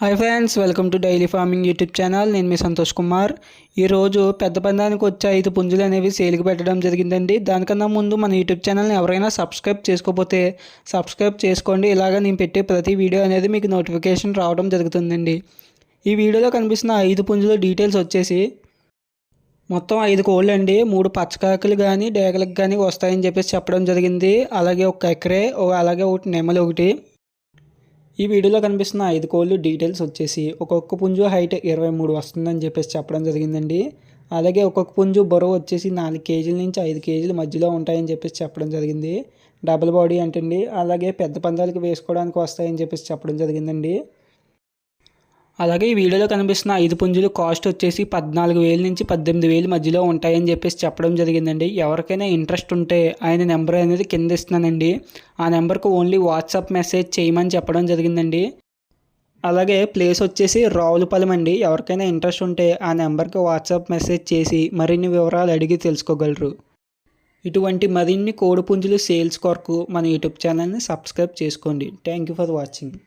Hi friends, welcome to daily farming YouTube channel. నేను మీ సంతోష్ కుమార్. ఈరోజు పెద్ద పందానికి వచ్చే 5 పుంజులు అనేవి సేల్కి పెట్టడం జరిగిందండి. దానికన్నా ముందు మన యూట్యూబ్ ఛానల్ని ఎవరైనా సబ్స్క్రైబ్ చేసుకోకపోతే సబ్స్క్రైబ్ చేసుకోండి. ఇలాగ నేను పెట్టే ప్రతి వీడియో అనేది మీకు నోటిఫికేషన్ రావడం జరుగుతుందండి. ఈ వీడియోలో కనిపిస్తున్న 5 పుంజుల డీటెయిల్స్ వచ్చేసి మొత్తం 5 కోళ్ళు అండి. 3 పచ్చకాకులు కానీ డేగలకు కానీ వస్తాయని చెప్పేసి చెప్పడం జరిగింది. అలాగే ఒక ఎకరే, అలాగే ఒకటి నెమలి ఒకటి. ఈ వీడియోలో కనిపిస్తున్న 5 కోళ్ళు డీటెయిల్స్ వచ్చేసి ఒక్కొక్క పుంజు హైట్ 23 వస్తుందని చెప్పేసి చెప్పడం జరిగిందండి. అలాగే ఒక్కొక్క పుంజు బరువు వచ్చేసి 4 కేజీల నుంచి 5 కేజీల మధ్యలో ఉంటాయని చెప్పేసి చెప్పడం జరిగింది. డబుల్ బాడీ అంటండి. అలాగే పెద్ద పందాలకు వేసుకోవడానికి వస్తాయని చెప్పేసి చెప్పడం జరిగిందండి. అలాగే ఈ వీడియోలో కనిపిస్తున్న 5 పుంజులు కాస్ట్ వచ్చేసి 14,000 నుంచి 18,000 మధ్యలో ఉంటాయని చెప్పేసి చెప్పడం జరిగిందండి. ఎవరికైనా ఇంట్రెస్ట్ ఉంటే ఆయన నెంబర్ అనేది కింద ఇస్తున్నానండి. ఆ నెంబర్కు ఓన్లీ వాట్సాప్ మెసేజ్ చేయమని చెప్పడం జరిగిందండి. అలాగే ప్లేస్ వచ్చేసి రావులపాలెం అండి. ఎవరికైనా ఇంట్రెస్ట్ ఉంటే ఆ నెంబర్కి వాట్సాప్ మెసేజ్ చేసి మరిన్ని వివరాలు అడిగి తెలుసుకోగలరు. ఇటువంటి మరిన్ని కోడి పుంజులు సేల్స్ కొరకు మన యూట్యూబ్ ఛానల్ని సబ్స్క్రైబ్ చేసుకోండి. Thank you for watching.